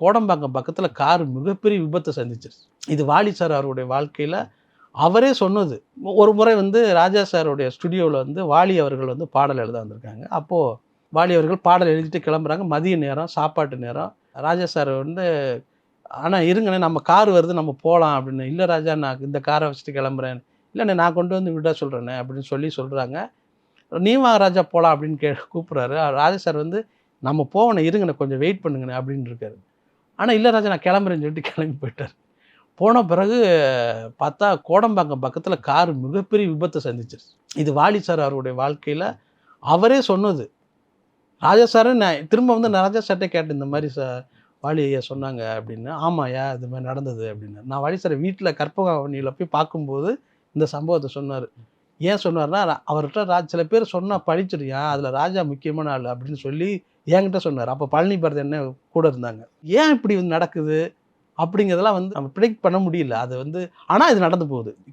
கோடம்பாக்கம் பக்கத்தில் கார் மிகப்பெரிய விபத்தை சந்திச்சிருச்சு. இது வாலி சார் அவருடைய வாழ்க்கையில் அவரே சொன்னது. ஒரு முறை வந்து ராஜா சாருடைய ஸ்டுடியோவில் வந்து வாலி அவர்கள் வந்து பாடல் எழுத வந்திருக்காங்க. அப்போது வாலி அவர்கள் பாடல் எழுதிட்டு கிளம்புறாங்க. மதிய நேரம், சாப்பாட்டு நேரம். ராஜா சார் வந்து "அண்ணா இருங்கண்ணே, நம்ம கார் வருது, நம்ம போகலாம்" அப்படின்னு. "இல்லை ராஜா, நான் இந்த காரை வச்சுட்டு கிளம்புறேன்." "இல்லைண்ணே, நான் கொண்டு வந்து விட சொல்கிறேண்ணே" அப்படின்னு சொல்கிறாங்க. "நீ வா ராஜா போகலாம்" அப்படின்னு கூப்பிட்றாரு. ராஜா சார் வந்து "நம்ம போகணும், இருங்கண்ணே, கொஞ்சம் வெயிட் பண்ணுங்கண்ணே" அப்படின்னு இருக்காரு. ஆனால் "இல்லை ராஜா, நான் கிளம்புறேன்னு" சொல்லிட்டு கிளம்பி போயிட்டார். போன பிறகு பார்த்தா கோடம்பாக்கம் பக்கத்தில் கார் மிகப்பெரிய விபத்தை சந்திச்சிருச்சு. இது வாலி சார் அவருடைய வாழ்க்கையில் அவரே சொன்னது. ராஜா சார் நான் திரும்ப வந்து நான் ராஜா சார்ட்டே கேட்டேன், "இந்த மாதிரி வாலி ஐயா சொன்னாங்க" அப்படின்னு. "ஆமாய்யா, இது மாதிரி நடந்தது" அப்படின்னு. நான் வாலி சார் வீட்டில் கற்பகாவனியில் போய் பார்க்கும்போது இந்த சம்பவத்தை சொன்னார். ஏன் சொன்னார்னா, அவர்கிட்ட சில பேர் சொன்னால் பழிச்சிடுயா, அதில் ராஜா முக்கியமான ஆள் அப்படின்னு சொல்லி என்கிட்ட சொன்னார். அப்போ பழனி பாரதி அண்ணன் கூட இருந்தாங்க. ஏன் இப்படி நடக்குது அப்படிங்கிறதெல்லாம் வந்து நம்ம ப்ரெடிக்ட் பண்ண முடியல. அது வந்து ஆனா இது நடந்து போகுது.